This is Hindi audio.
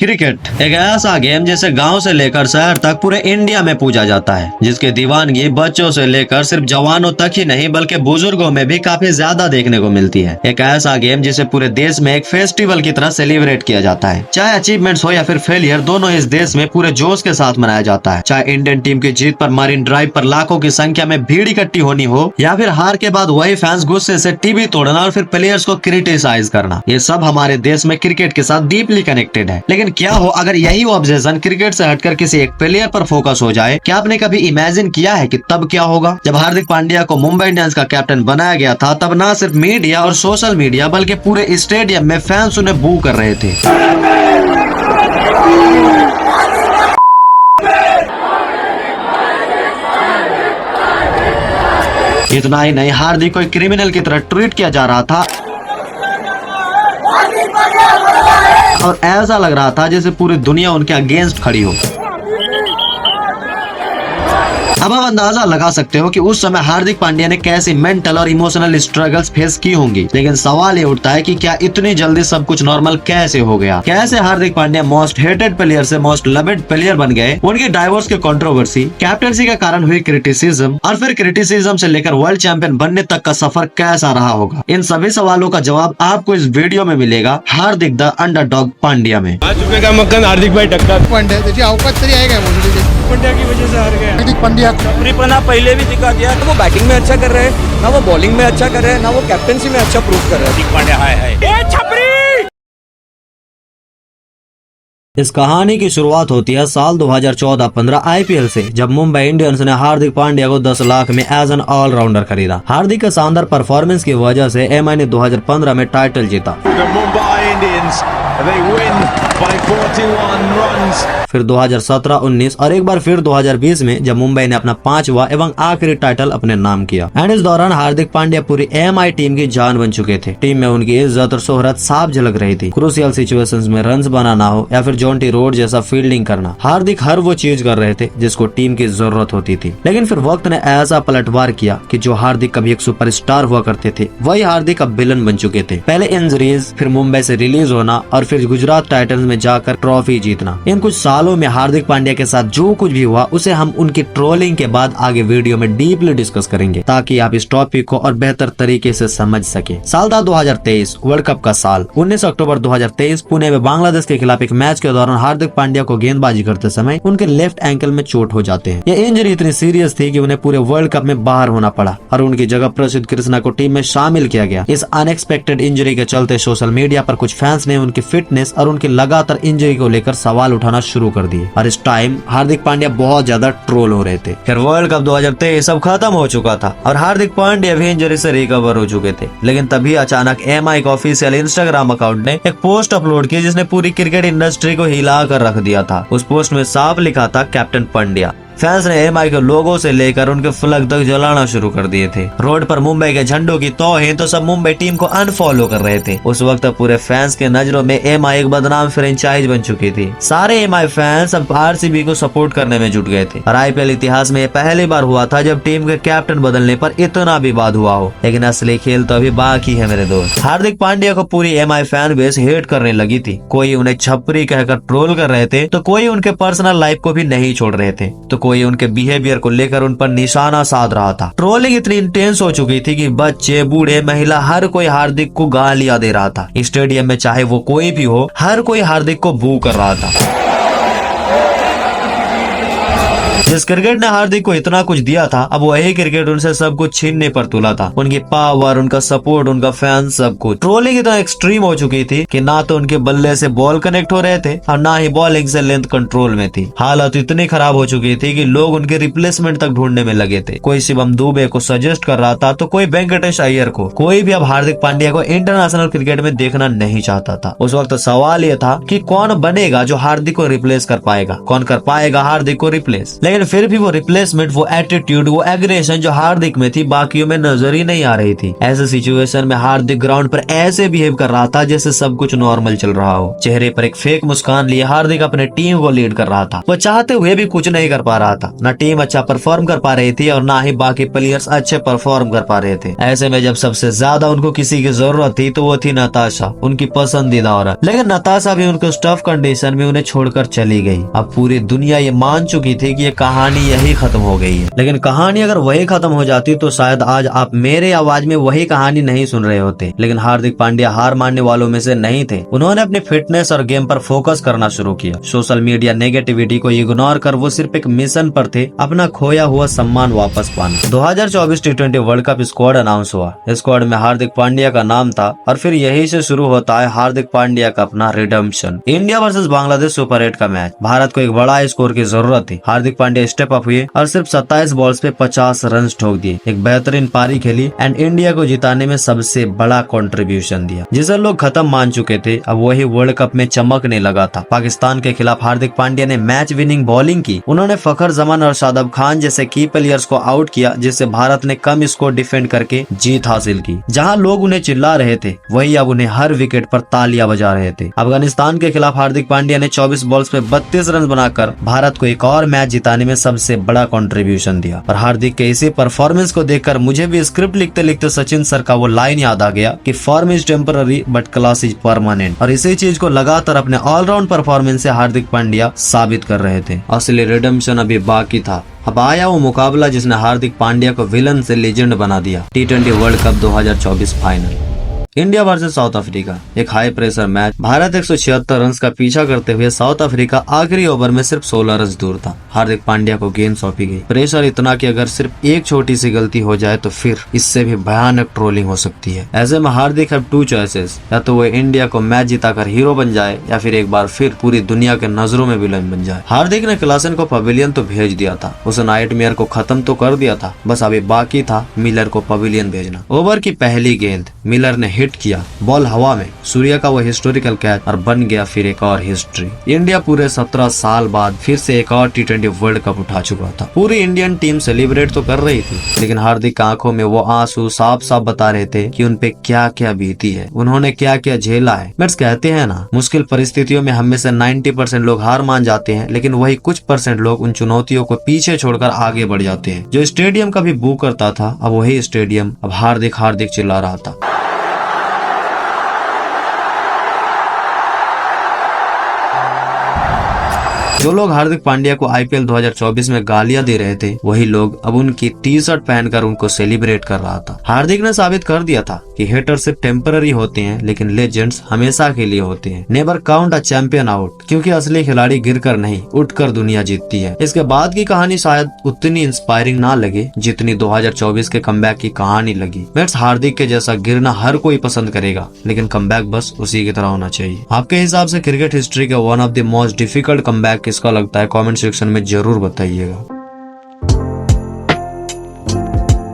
क्रिकेट एक ऐसा गेम जिसे गांव से लेकर शहर तक पूरे इंडिया में पूजा जाता है, जिसकी दीवानगी बच्चों से लेकर सिर्फ जवानों तक ही नहीं बल्कि बुजुर्गों में भी काफी ज्यादा देखने को मिलती है। एक ऐसा गेम जिसे पूरे देश में एक फेस्टिवल की तरह सेलिब्रेट किया जाता है। चाहे अचीवमेंट्स हो या फिर फेलियर, दोनों इस देश में पूरे जोश के साथ मनाया जाता है। चाहे इंडियन टीम की जीत पर मरीन ड्राइव पर लाखों की संख्या में भीड़ इकट्ठी होनी हो या फिर हार के बाद वही फैंस गुस्से से टीवी तोड़ना और फिर प्लेयर्स को क्रिटिसाइज करना, ये सब हमारे देश में क्रिकेट के साथ डीपली कनेक्टेड है। लेकिन क्या हो अगर यही ऑब्जेक्शन क्रिकेट से हटकर किसी एक प्लेयर पर फोकस हो जाए? क्या आपने कभी इमेजिन किया है कि तब क्या होगा? जब हार्दिक पांड्या को मुंबई इंडियंस का कैप्टन बनाया गया था, तब ना सिर्फ मीडिया और सोशल मीडिया बल्कि पूरे स्टेडियम में फैंस उन्हें बू कर रहे थे। इतना ही नहीं, हार्दिक को एक क्रिमिनल की तरह ट्रीट किया जा रहा था और ऐसा लग रहा था जैसे पूरी दुनिया उनके अगेंस्ट खड़ी हो। अब आप अंदाजा लगा सकते हो कि उस समय हार्दिक पांड्या ने कैसी मेंटल और इमोशनल स्ट्रगल्स फेस की होंगी। लेकिन सवाल ये उठता है कि क्या इतनी जल्दी सब कुछ नॉर्मल कैसे हो गया? कैसे Hardik Pandya most hated player से मोस्ट लवेड प्लेयर बन गए? उनकी डाइवोर्स की कंट्रोवर्सी, कैप्टनसी के कारण हुई क्रिटिसिज्म और फिर क्रिटिसिज्म से लेकर वर्ल्ड चैंपियन बनने तक का सफर कैसा रहा होगा? इन सभी सवालों का जवाब आपको इस वीडियो में मिलेगा हार्दिक द अंडरडॉग पांड्या में। मक्कन हार्दिक भाई टक्कर पांड्या त्याची अवकाश तरी आहे काय पांड्या की वजह से हार गए। हार्दिक पांड्या छपरीपना पहले भी दिखा दिया, ना वो बैटिंग में अच्छा कर रहे हैं, ना वो बॉलिंग में अच्छा कर रहे हैं, ना वो कैप्टनसी में अच्छा प्रूव कर रहे हैं। हार्दिक पांड्या हाय छपरी। इस कहानी की शुरुआत होती है साल 2014-15 आईपीएल से, जब मुंबई इंडियंस ने हार्दिक पांड्या को 10 लाख में एज एन ऑलराउंडर खरीदा। हार्दिक के शानदार परफॉर्मेंस की वजह से एमआई ने 2015 में टाइटल जीता। फिर 2017-19 और एक बार फिर 2020 में जब मुंबई ने अपना 5वां एवं आखिरी टाइटल अपने नाम किया। एंड इस दौरान हार्दिक पांड्या पूरी एमआई टीम की जान बन चुके थे। टीम में उनकी इज्जत और शोहरत साफ झलक रही थी। क्रूशियल सिचुएशंस में रन्स बनाना हो या फिर जॉन्टी रोड जैसा फील्डिंग करना, हार्दिक हर वो चीज कर रहे थे जिसको टीम की जरूरत होती थी। लेकिन फिर वक्त ने ऐसा पलटवार किया कि जो हार्दिक कभी एक सुपरस्टार हुआ करते थे, वही हार्दिक अब विलन बन चुके थे। पहले इंजरीज, फिर मुंबई से रिलीज होना और फिर गुजरात टाइटंस में जाकर ट्रॉफी जीतना। इन कुछ सालों में हार्दिक पांड्या के साथ जो कुछ भी हुआ उसे हम उनकी ट्रोलिंग के बाद आगे वीडियो में डीपली डिस्कस करेंगे, ताकि आप इस टॉपिक को और बेहतर तरीके से समझ सके। साल था 2023, वर्ल्ड कप का साल। 19 अक्टूबर 2023 पुणे में बांग्लादेश के खिलाफ एक मैच के दौरान हार्दिक पांड्या को गेंदबाजी करते समय उनके लेफ्ट एंकल में चोट हो जाते हैं। यह इंजरी इतनी सीरियस थी कि उन्हें पूरे वर्ल्ड कप में बाहर होना पड़ा और उनकी जगह प्रसिद्ध कृष्णा को टीम में शामिल किया गया। इस अनएक्सपेक्टेड इंजरी के चलते सोशल मीडिया पर कुछ फैंस ने उनकी फिटनेस और उनकी लगातार इंजरी को लेकर सवाल उठाना शुरू कर दिए और इस टाइम हार्दिक पांड्या बहुत ज्यादा ट्रोल हो रहे थे। फिर वर्ल्ड कप 2023 सब खत्म हो चुका था और हार्दिक पांड्या भी इंजरी से रिकवर हो चुके थे। लेकिन तभी अचानक एमआई का ऑफिशियल इंस्टाग्राम अकाउंट ने एक पोस्ट अपलोड की जिसने पूरी क्रिकेट इंडस्ट्री को हिला कर रख दिया था। उस पोस्ट में साफ लिखा था कैप्टन पांड्या। फैंस ने एमआई के लोगो से लेकर उनके फ्लैग तक जलाना शुरू कर दिए थे। रोड पर मुंबई के झंडों की तौहीन तो सब मुंबई टीम को अनफॉलो कर रहे थे। उस वक्त पूरे फैंस के नजरों में एमआई एक बदनाम फ्रेंचाइज बन चुकी थी। सारे एमआई फैंस अब आरसीबी को सपोर्ट करने में जुट गए थे और आईपीएल इतिहास में पहली बार हुआ था जब टीम के कैप्टन बदलने पर इतना विवाद हुआ हो। लेकिन असली खेल तो अभी बाकी है मेरे दोस्त। हार्दिक पांड्या को पूरी एमआई फैन बेस हेट करने लगी थी। कोई उन्हें छपरी कहकर ट्रोल कर रहे थे, तो कोई उनके पर्सनल लाइफ को भी नहीं छोड़ रहे थे, तो कोई उनके बिहेवियर को लेकर उन पर निशाना साध रहा था। ट्रोलिंग इतनी इंटेंस हो चुकी थी कि बच्चे, बूढ़े, महिला हर कोई हार्दिक को गालियां दे रहा था। स्टेडियम में चाहे वो कोई भी हो, हर कोई हार्दिक को बू कर रहा था। जिस क्रिकेट ने हार्दिक को इतना कुछ दिया था, अब वही क्रिकेट उनसे सब कुछ छीनने पर तुला था। उनकी पावर, उनका सपोर्ट, उनका फैन, सब कुछ। ट्रोलिंग इतना एक्सट्रीम हो चुकी थी कि ना तो उनके बल्ले से बॉल कनेक्ट हो रहे थे और ना ही बॉलिंग से लेंथ कंट्रोल में थी। हालत इतनी खराब हो चुकी थी कि लोग उनके रिप्लेसमेंट तक ढूंढने में लगे थे। कोई शिवम दुबे को सजेस्ट कर रहा था तो कोई वेंकटेश अय्यर को। कोई भी अब हार्दिक पांड्या को इंटरनेशनल क्रिकेट में देखना नहीं चाहता था। उस वक्त सवाल यह था कि कौन बनेगा जो हार्दिक को रिप्लेस कर पाएगा, कौन कर पाएगा हार्दिक को रिप्लेस। लेकिन लेकिन फिर भी वो रिप्लेसमेंट, वो एटीट्यूड, वो एग्रेशन जो हार्दिक में थी बाकियों में नजर ही नहीं आ रही थी। ऐसे सिचुएशन में हार्दिक ग्राउंड पर ऐसे बिहेव कर रहा था जैसे सब कुछ नॉर्मल चल रहा हो। चेहरे पर एक फेक मुस्कान लिए हार्दिक अपने टीम को लीड कर रहा था। वो चाहते हुए भी कुछ नहीं कर पा रहा था। न टीम अच्छा परफॉर्म कर पा रही थी और ना ही बाकी प्लेयर्स अच्छे परफॉर्म कर पा रहे थे। ऐसे में जब सबसे ज्यादा उनको किसी की जरूरत थी तो वो थी नताशा, उनकी पसंदीदा औरत। लेकिन नताशा भी उनको टफ कंडीशन में उन्हें छोड़कर चली गई। अब पूरी दुनिया ये मान चुकी थी कि ये कहानी यही खत्म हो गई है। लेकिन कहानी अगर वही खत्म हो जाती तो शायद आज आप मेरे आवाज में वही कहानी नहीं सुन रहे होते। लेकिन हार्दिक पांड्या हार मानने वालों में से नहीं थे। उन्होंने अपने फिटनेस और गेम पर फोकस करना शुरू किया। सोशल मीडिया नेगेटिविटी को इग्नोर कर वो सिर्फ एक मिशन पर थे, अपना खोया हुआ सम्मान वापस पाना। 2024 T20 World cup squad announce हुआ। स्क्वाड में हार्दिक पांड्या का नाम था और फिर यही से शुरू होता है हार्दिक पांड्या का अपना redemption. India versus Bangladesh super 8 का मैच। भारत को एक बड़ा स्कोर की जरूरत थी। हार्दिक पांड्या स्टेप अप हुए और सिर्फ 27 बॉल्स पे 50 रन ठोक दिए। एक बेहतरीन पारी खेली एंड इंडिया को जिताने में सबसे बड़ा कंट्रीब्यूशन दिया। जिसे लोग खत्म मान चुके थे अब वही वर्ल्ड कप में चमकने लगा था। पाकिस्तान के खिलाफ हार्दिक पांड्या ने मैच विनिंग बॉलिंग की। उन्होंने फखर जमान और शादाब खान जैसे की प्लेयर्स को आउट किया, जिससे भारत ने कम स्कोर डिफेंड करके जीत हासिल की। जहां लोग उन्हें चिल्ला रहे थे वही अब उन्हें हर विकेट पर तालियां बजा रहे थे। अफगानिस्तान के खिलाफ हार्दिक पांड्या ने 24 बॉल्स पे 32 रन बनाकर भारत को एक और मैच जिताने में सबसे बड़ा कंट्रीब्यूशन दिया। और हार्दिक के इसी परफॉर्मेंस को देखकर मुझे भी स्क्रिप्ट लिखते लिखते सचिन सर का वो लाइन याद आ गया कि form is temporary but class is permanent. और इसी चीज को लगातार अपने ऑलराउंड परफॉर्मेंस से हार्दिक पांड्या साबित कर रहे थे। असली रिडेम्पशन अभी बाकी था। अब आया वो मुकाबला जिसने हार्दिक पांड्या को विलन से लेजेंड बना दिया। T20 World Cup 2024 final. India versus South Africa, एक high pressure match. Bharat 176 run का पीछा करते हुए साउथ अफ्रीका आखिरी ओवर में सिर्फ 16 रन दूर था। हार्दिक पांड्या को गेंद सौंपी गई। प्रेशर इतना कि अगर सिर्फ एक छोटी सी गलती हो जाए तो फिर इससे भी भयानक ट्रोलिंग हो सकती है। ऐसे में हार्दिक हैव टू चॉइसेस, या तो वो इंडिया को मैच जिताकर हीरो बन जाए या फिर एक बार फिर पूरी दुनिया के नजरों में विलन बन जाए। हार्दिक ने क्लासन को पवेलियन तो भेज दिया था, उस नाइटमेयर को खत्म तो कर दिया था, बस अभी बाकी था मिलर को पवेलियन भेजना। ओवर की पहली गेंद मिलर ने हिट किया, बॉल हवा में, सूर्या का वो हिस्टोरिकल कैच और बन गया फिर एक और हिस्ट्री। इंडिया पूरे 17 साल बाद फिर से एक और T20 वर्ल्ड कप उठा चुका था। पूरी इंडियन टीम सेलिब्रेट तो कर रही थी, लेकिन हार्दिक आंखों में वो आंसू साफ साफ बता रहे थे कि उन पे क्या क्या बीती है, उन्होंने क्या क्या झेला है। बस कहते हैं ना, मुश्किल परिस्थितियों में हम में से 90% लोग हार मान जाते हैं, लेकिन वही कुछ % लोग उन चुनौतियों को पीछे छोड़कर आगे बढ़ जाते हैं। जो स्टेडियम कभी बू करता था अब वही स्टेडियम अब हार्दिक हार्दिक चिल्ला रहा था। जो लोग हार्दिक पांड्या को IPL 2024 में गालियां दे रहे थे वही लोग अब उनकी टी-शर्ट पहनकर उनको सेलिब्रेट कर रहा था। हार्दिक ने साबित कर दिया था कि हेटर सिर्फ टेम्पररी होते हैं लेकिन लेजेंड्स हमेशा के लिए होते हैं। Never count a champion out, क्योंकि असली खिलाड़ी गिरकर नहीं उठकर दुनिया जीतती है। इसके बाद की कहानी शायद उतनी इंस्पायरिंग ना लगे जितनी 2024 के कमबैक की कहानी लगी। बस हार्दिक के जैसा गिरना हर कोई पसंद करेगा, लेकिन कमबैक बस उसी की तरह होना चाहिए। आपके हिसाब से क्रिकेट हिस्ट्री का one of the most difficult comeback किसका लगता है? कमेंट सेक्शन में जरूर बताइएगा।